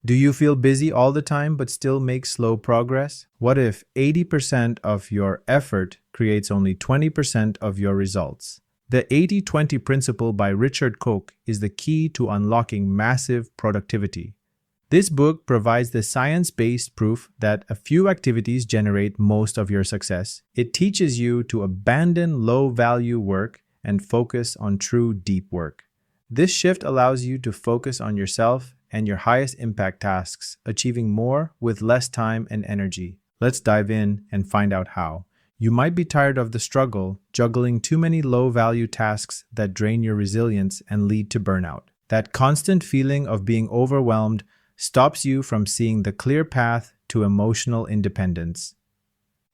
Do you feel busy all the time but still make slow progress? What if 80% of your effort creates only 20% of your results? The 80-20 principle by Richard Koch is the key to unlocking massive productivity. This book provides the science-based proof that a few activities generate most of your success. It teaches you to abandon low-value work and focus on true deep work. This shift allows you to focus on yourself and your highest impact tasks, achieving more with less time and energy. Let's dive in and find out how. You might be tired of the struggle, juggling too many low-value tasks that drain your resilience and lead to burnout. That constant feeling of being overwhelmed stops you from seeing the clear path to emotional independence.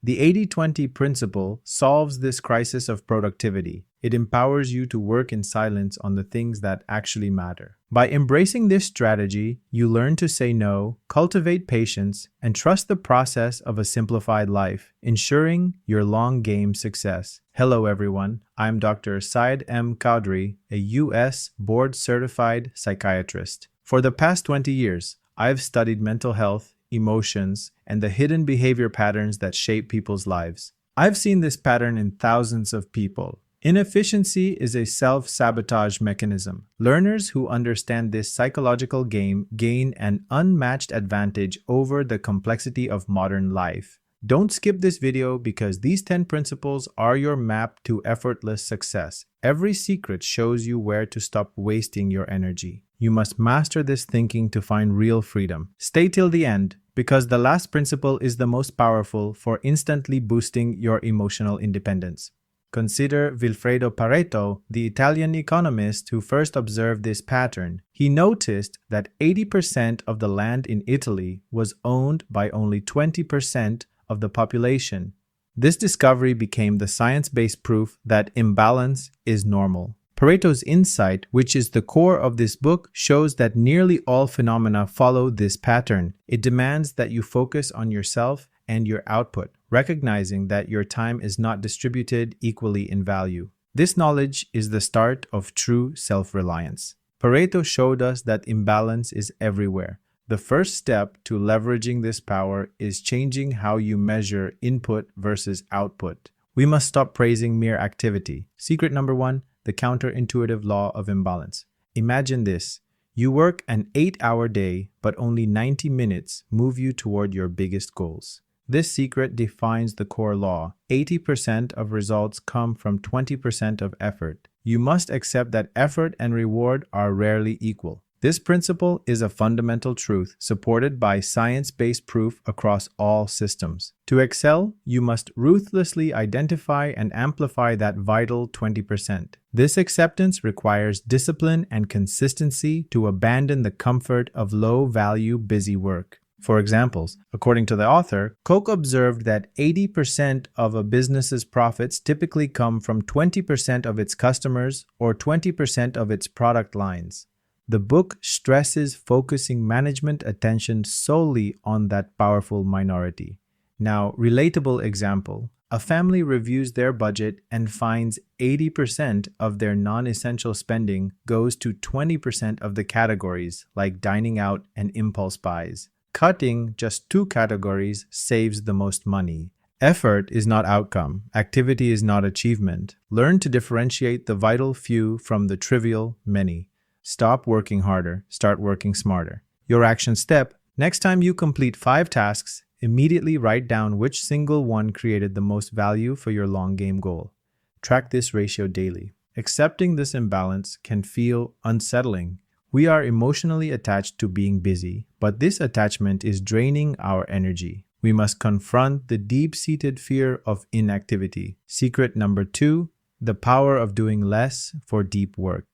The 80-20 principle solves this crisis of productivity. It empowers you to work in silence on the things that actually matter. By embracing this strategy, you learn to say no, cultivate patience, and trust the process of a simplified life, ensuring your long-game success. Hello everyone, I'm Dr. Syed M. Qadri, a U.S. board-certified psychiatrist. For the past 20 years, I've studied mental health, emotions, and the hidden behavior patterns that shape people's lives. I've seen this pattern in thousands of people. Inefficiency is a self-sabotage mechanism. Learners who understand this psychological game gain an unmatched advantage over the complexity of modern life. Don't skip this video because these 10 principles are your map to effortless success. Every secret shows you where to stop wasting your energy. You must master this thinking to find real freedom. Stay till the end because the last principle is the most powerful for instantly boosting your emotional independence. Consider Vilfredo Pareto, the Italian economist who first observed this pattern. He noticed that 80% of the land in Italy was owned by only 20% of the population. This discovery became the science-based proof that imbalance is normal. Pareto's insight, which is the core of this book, shows that nearly all phenomena follow this pattern. It demands that you focus on yourself and your output, recognizing that your time is not distributed equally in value. This knowledge is the start of true self-reliance. Pareto showed us that imbalance is everywhere. The first step to leveraging this power is changing how you measure input versus output. We must stop praising mere activity. Secret number 1, the counterintuitive law of imbalance. Imagine this. You work an 8-hour day, but only 90 minutes move you toward your biggest goals. This secret defines the core law. 80% of results come from 20% of effort. You must accept that effort and reward are rarely equal. This principle is a fundamental truth supported by science-based proof across all systems. To excel, you must ruthlessly identify and amplify that vital 20%. This acceptance requires discipline and consistency to abandon the comfort of low-value busy work. For examples, according to the author, Koch observed that 80% of a business's profits typically come from 20% of its customers or 20% of its product lines. The book stresses focusing management attention solely on that powerful minority. Now, relatable example. A family reviews their budget and finds 80% of their non-essential spending goes to 20% of the categories, like dining out and impulse buys. Cutting just 2 categories saves the most money. Effort is not outcome. Activity is not achievement. Learn to differentiate the vital few from the trivial many. Stop working harder. Start working smarter. Your action step. Next time you complete 5 tasks, immediately write down which single one created the most value for your long game goal. Track this ratio daily. Accepting this imbalance can feel unsettling. We are emotionally attached to being busy, but this attachment is draining our energy. We must confront the deep-seated fear of inactivity. Secret number 2, the power of doing less for deep work.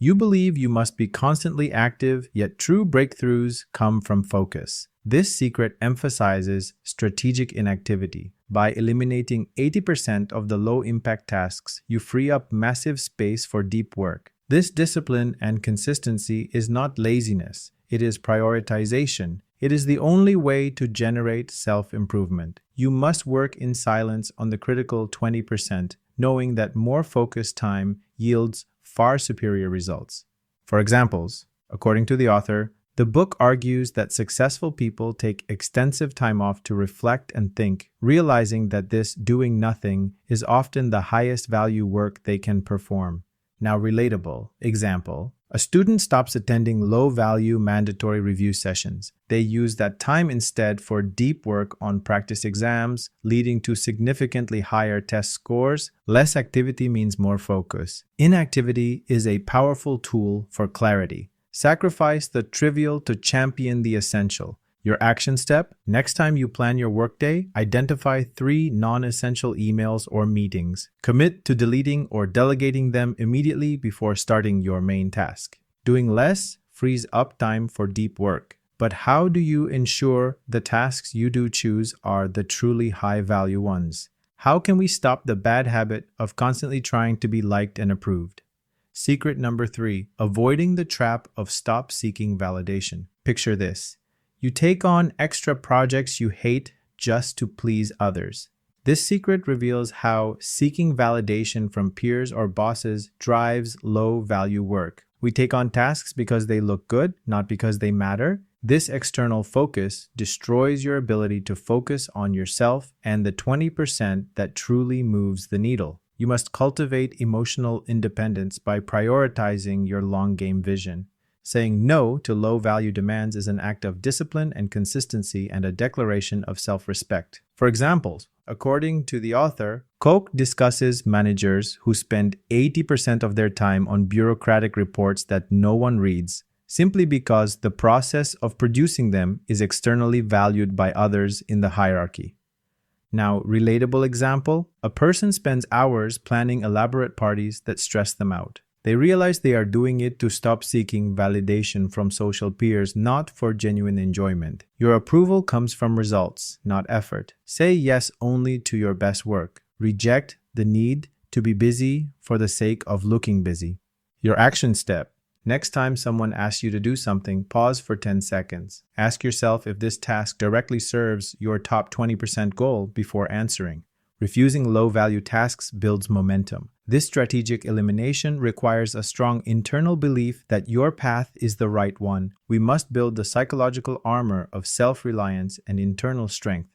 You believe you must be constantly active, yet true breakthroughs come from focus. This secret emphasizes strategic inactivity. By eliminating 80% of the low-impact tasks, you free up massive space for deep work. This discipline and consistency is not laziness. It is prioritization. It is the only way to generate self-improvement. You must work in silence on the critical 20%, knowing that more focused time yields far superior results. For examples, according to the author, The book argues that successful people take extensive time off to reflect and think, realizing that this doing nothing is often the highest value work they can perform. Now, relatable example. A student stops attending low-value mandatory review sessions. They use that time instead for deep work on practice exams, leading to significantly higher test scores. Less activity means more focus. Inactivity is a powerful tool for clarity. Sacrifice the trivial to champion the essential. Your action step: next time you plan your workday, identify 3 non-essential emails or meetings. Commit to deleting or delegating them immediately before starting your main task. Doing less frees up time for deep work. But how do you ensure the tasks you do choose are the truly high-value ones? How can we stop the bad habit of constantly trying to be liked and approved? Secret number 3, avoiding the trap of stop seeking validation. Picture this. You take on extra projects you hate just to please others. This secret reveals how seeking validation from peers or bosses drives low-value work. We take on tasks because they look good, not because they matter. This external focus destroys your ability to focus on yourself and the 20% that truly moves the needle. You must cultivate emotional independence by prioritizing your long-game vision. Saying no to low-value demands is an act of discipline and consistency and a declaration of self-respect. For example, according to the author, Koch discusses managers who spend 80% of their time on bureaucratic reports that no one reads, simply because the process of producing them is externally valued by others in the hierarchy. Now, relatable example, a person spends hours planning elaborate parties that stress them out. They realize they are doing it to stop seeking validation from social peers, not for genuine enjoyment. Your approval comes from results, not effort. Say yes only to your best work. Reject the need to be busy for the sake of looking busy. Your action step. Next time someone asks you to do something, pause for 10 seconds. Ask yourself if this task directly serves your top 20% goal before answering. Refusing low-value tasks builds momentum. This strategic elimination requires a strong internal belief that your path is the right one. We must build the psychological armor of self-reliance and internal strength.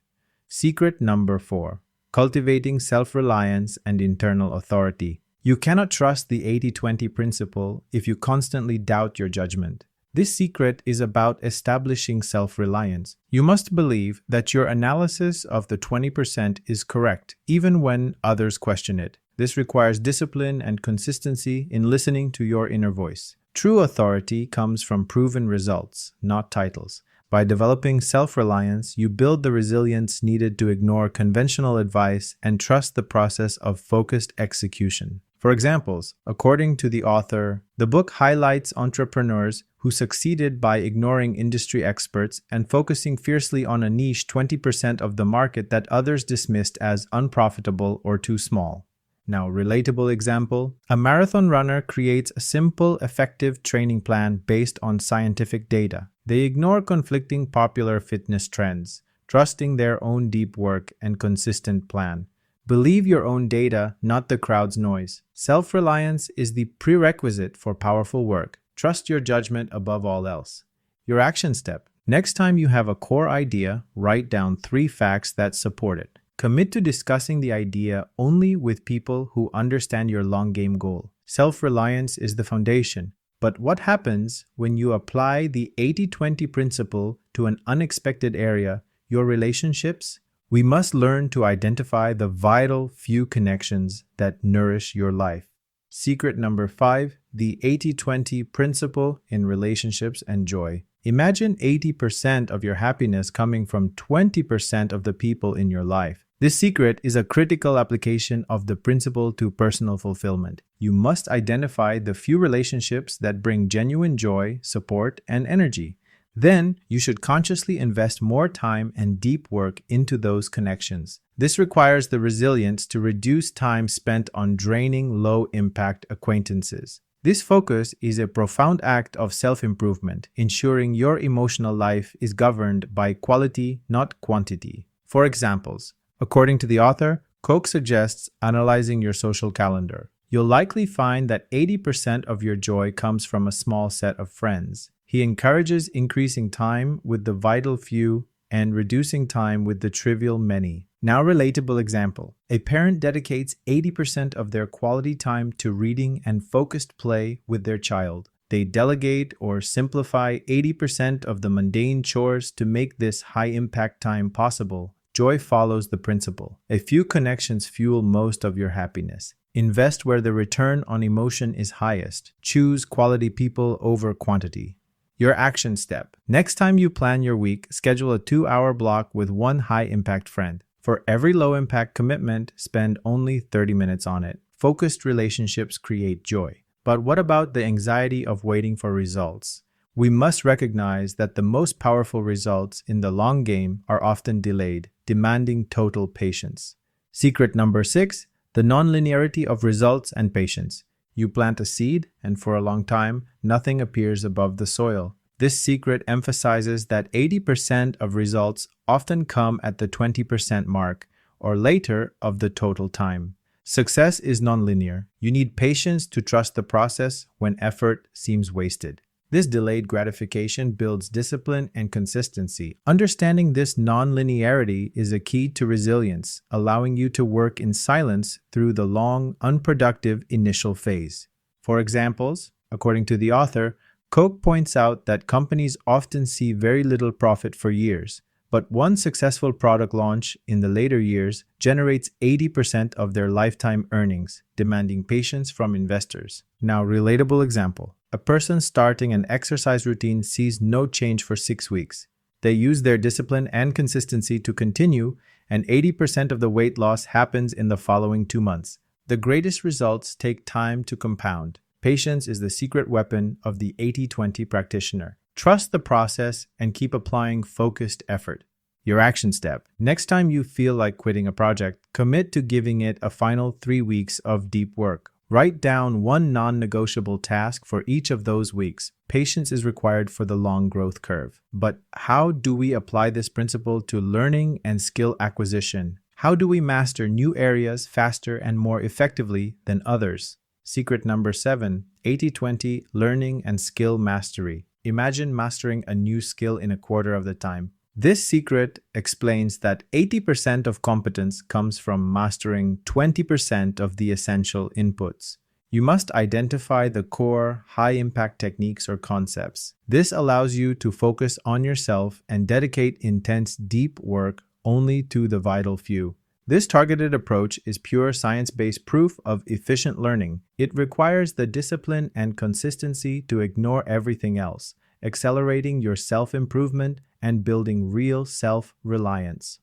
Secret number 4. Cultivating self-reliance and internal authority. You cannot trust the 80-20 principle if you constantly doubt your judgment. This secret is about establishing self-reliance. You must believe that your analysis of the 20% is correct, even when others question it. This requires discipline and consistency in listening to your inner voice. True authority comes from proven results, not titles. By developing self-reliance, you build the resilience needed to ignore conventional advice and trust the process of focused execution. For examples, according to the author, the book highlights entrepreneurs who succeeded by ignoring industry experts and focusing fiercely on a niche 20% of the market that others dismissed as unprofitable or too small. Now, relatable example, a marathon runner creates a simple, effective training plan based on scientific data. They ignore conflicting popular fitness trends, trusting their own deep work and consistent plan. Believe your own data, not the crowd's noise. Self-reliance is the prerequisite for powerful work. Trust your judgment above all else. Your action step. Next time you have a core idea, write down 3 facts that support it. Commit to discussing the idea only with people who understand your long-game goal. Self-reliance is the foundation. But what happens when you apply the 80-20 principle to an unexpected area, your relationships? We must learn to identify the vital few connections that nourish your life. Secret number 5, the 80-20 principle in relationships and joy. Imagine 80% of your happiness coming from 20% of the people in your life. This secret is a critical application of the principle to personal fulfillment. You must identify the few relationships that bring genuine joy, support, and energy. Then, you should consciously invest more time and deep work into those connections. This requires the resilience to reduce time spent on draining, low-impact acquaintances. This focus is a profound act of self-improvement, ensuring your emotional life is governed by quality, not quantity. For examples, according to the author, Koch suggests analyzing your social calendar. You'll likely find that 80% of your joy comes from a small set of friends. He encourages increasing time with the vital few and reducing time with the trivial many. Now, relatable example. A parent dedicates 80% of their quality time to reading and focused play with their child. They delegate or simplify 80% of the mundane chores to make this high-impact time possible. Joy follows the principle. A few connections fuel most of your happiness. Invest where the return on emotion is highest. Choose quality people over quantity. Your action step. Next time you plan your week, schedule a 2-hour block with one high-impact friend. For every low-impact commitment, spend only 30 minutes on it. Focused relationships create joy. But what about the anxiety of waiting for results? We must recognize that the most powerful results in the long game are often delayed, demanding total patience. Secret number 6, the nonlinearity of results and patience. You plant a seed, and for a long time, nothing appears above the soil. This secret emphasizes that 80% of results often come at the 20% mark, or later of the total time. Success is nonlinear. You need patience to trust the process when effort seems wasted. This delayed gratification builds discipline and consistency. Understanding this nonlinearity is a key to resilience, allowing you to work in silence through the long, unproductive initial phase. For examples, according to the author, Koch points out that companies often see very little profit for years, but one successful product launch in the later years generates 80% of their lifetime earnings, demanding patience from investors. Now, relatable example. A person starting an exercise routine sees no change for 6 weeks. They use their discipline and consistency to continue, and 80% of the weight loss happens in the following 2 months. The greatest results take time to compound. Patience is the secret weapon of the 80-20 practitioner. Trust the process and keep applying focused effort. Your action step. Next time you feel like quitting a project, commit to giving it a final 3 weeks of deep work. Write down one non-negotiable task for each of those weeks. Patience is required for the long growth curve. But how do we apply this principle to learning and skill acquisition? How do we master new areas faster and more effectively than others? Secret number 7, 80-20 learning and skill mastery. Imagine mastering a new skill in a quarter of the time. This secret explains that 80% of competence comes from mastering 20% of the essential inputs. You must identify the core, high-impact techniques or concepts. This allows you to focus on yourself and dedicate intense, deep work only to the vital few. This targeted approach is pure science-based proof of efficient learning. It requires the discipline and consistency to ignore everything else, accelerating your self-improvement and building real self-reliance.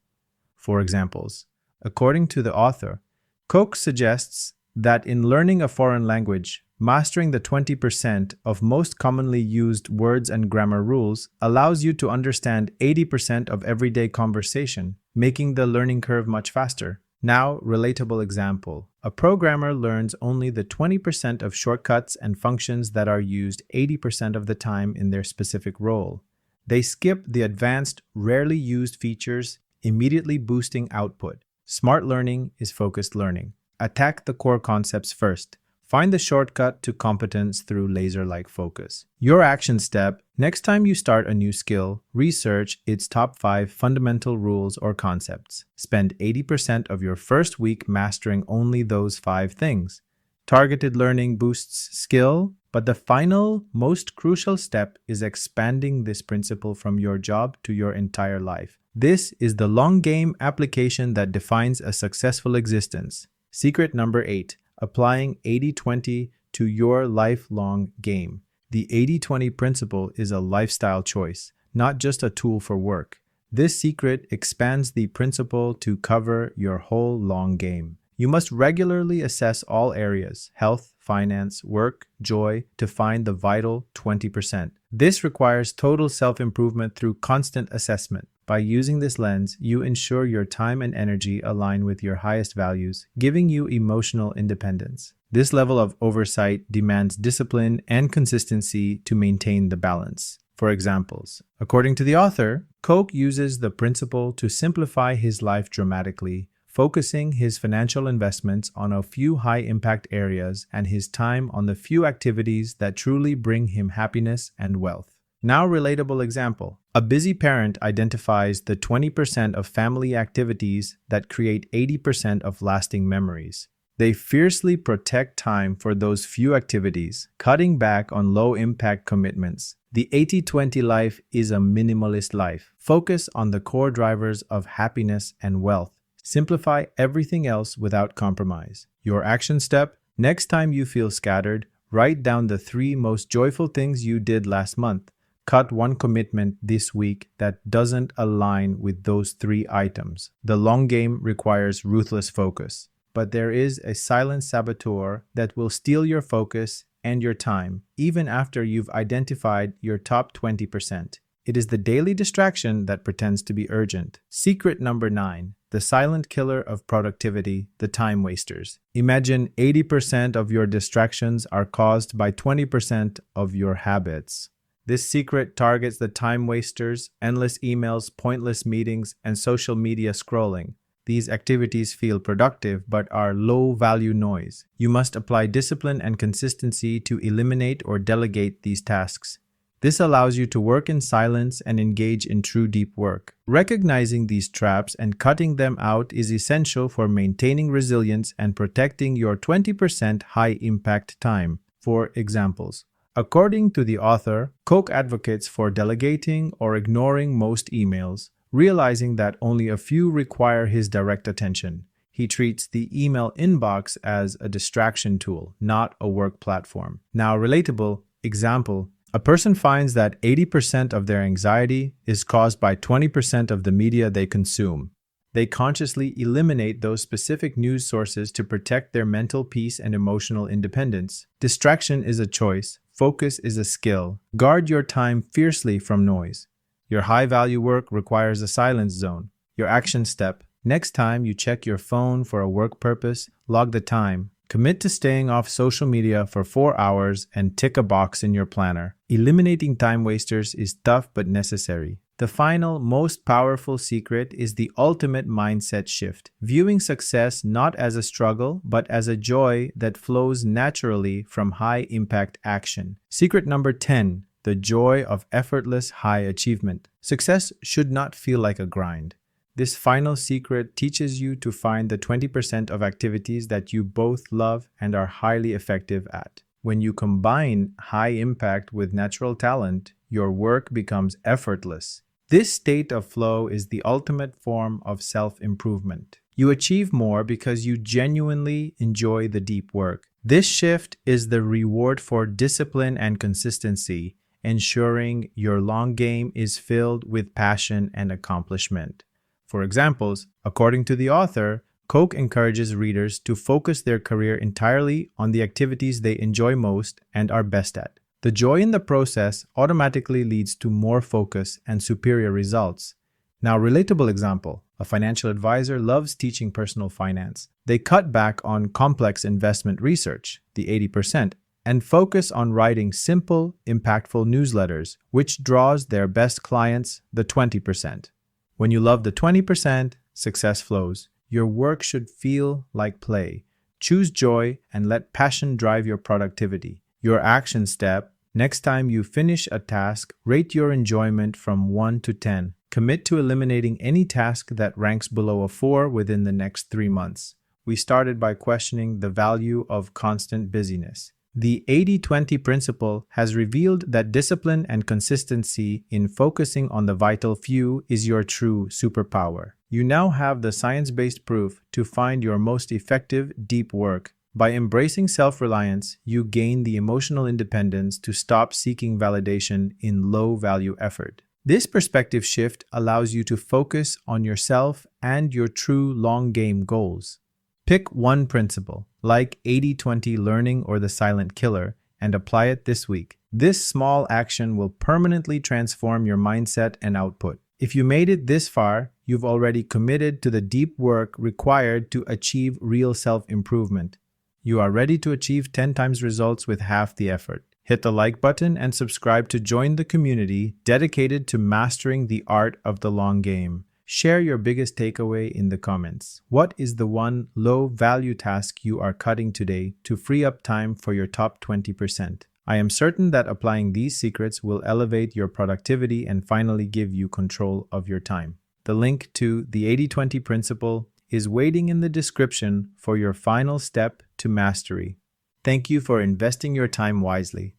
For examples, according to the author, Koch suggests that in learning a foreign language, mastering the 20% of most commonly used words and grammar rules allows you to understand 80% of everyday conversation, making the learning curve much faster. Now, relatable example. A programmer learns only the 20% of shortcuts and functions that are used 80% of the time in their specific role. They skip the advanced, rarely used features, immediately boosting output. Smart learning is focused learning. Attack the core concepts first. Find the shortcut to competence through laser-like focus. Your action step. Next time you start a new skill, research its top 5 fundamental rules or concepts. Spend 80% of your first week mastering only those 5 things. Targeted learning boosts skill, but the final, most crucial step is expanding this principle from your job to your entire life. This is the long game application that defines a successful existence. Secret number 8. Applying 80-20 to your lifelong game. The 80-20 principle is a lifestyle choice, not just a tool for work. This secret expands the principle to cover your whole long game. You must regularly assess all areas, health, finance, work, joy, to find the vital 20%. This requires total self-improvement through constant assessment. By using this lens, you ensure your time and energy align with your highest values, giving you emotional independence. This level of oversight demands discipline and consistency to maintain the balance. For examples, according to the author, Koch uses the principle to simplify his life dramatically, focusing his financial investments on a few high-impact areas and his time on the few activities that truly bring him happiness and wealth. Now, relatable example. A busy parent identifies the 20% of family activities that create 80% of lasting memories. They fiercely protect time for those few activities, cutting back on low-impact commitments. The 80-20 life is a minimalist life. Focus on the core drivers of happiness and wealth. Simplify everything else without compromise. Your action step: next time you feel scattered, write down the 3 most joyful things you did last month. Cut one commitment this week that doesn't align with those 3 items. The long game requires ruthless focus, but there is a silent saboteur that will steal your focus and your time, even after you've identified your top 20%. It is the daily distraction that pretends to be urgent. Secret number 9. The silent killer of productivity, the time wasters. Imagine 80% of your distractions are caused by 20% of your habits. This secret targets the time wasters, endless emails, pointless meetings, and social media scrolling. These activities feel productive but are low-value noise. You must apply discipline and consistency to eliminate or delegate these tasks. This allows you to work in silence and engage in true deep work. Recognizing these traps and cutting them out is essential for maintaining resilience and protecting your 20% high-impact time. For examples, according to the author, Koch advocates for delegating or ignoring most emails, realizing that only a few require his direct attention. He treats the email inbox as a distraction tool, not a work platform. Now, relatable example. A person finds that 80% of their anxiety is caused by 20% of the media they consume. They consciously eliminate those specific news sources to protect their mental peace and emotional independence. Distraction is a choice. Focus is a skill. Guard your time fiercely from noise. Your high-value work requires a silence zone. Your action step: next time you check your phone for a work purpose, log the time. Commit to staying off social media for 4 hours and tick a box in your planner. Eliminating time wasters is tough but necessary. The final, most powerful secret is the ultimate mindset shift, viewing success not as a struggle, but as a joy that flows naturally from high-impact action. Secret number 10, the joy of effortless high achievement. Success should not feel like a grind. This final secret teaches you to find the 20% of activities that you both love and are highly effective at. When you combine high impact with natural talent, your work becomes effortless. This state of flow is the ultimate form of self-improvement. You achieve more because you genuinely enjoy the deep work. This shift is the reward for discipline and consistency, ensuring your long game is filled with passion and accomplishment. For examples, according to the author, Koch encourages readers to focus their career entirely on the activities they enjoy most and are best at. The joy in the process automatically leads to more focus and superior results. Now, relatable example. A financial advisor loves teaching personal finance. They cut back on complex investment research, the 80%, and focus on writing simple, impactful newsletters, which draws their best clients, the 20%. When you love the 20%, success flows. Your work should feel like play. Choose joy and let passion drive your productivity. Your action step: next time you finish a task, rate your enjoyment from 1 to 10. Commit to eliminating any task that ranks below a 4 within the next 3 months. We started by questioning the value of constant busyness. The 80-20 principle has revealed that discipline and consistency in focusing on the vital few is your true superpower. You now have the science-based proof to find your most effective deep work. By embracing self-reliance, you gain the emotional independence to stop seeking validation in low-value effort. This perspective shift allows you to focus on yourself and your true long-game goals. Pick one principle, like 80-20 learning or the silent killer, and apply it this week. This small action will permanently transform your mindset and output. If you made it this far, you've already committed to the deep work required to achieve real self-improvement. You are ready to achieve 10 times results with half the effort. Hit the like button and subscribe to join the community dedicated to mastering the art of the long game. Share your biggest takeaway in the comments. What is the one low-value task you are cutting today to free up time for your top 20%? I am certain that applying these secrets will elevate your productivity and finally give you control of your time. The link to the 80-20 principle is waiting in the description for your final step to mastery. Thank you for investing your time wisely.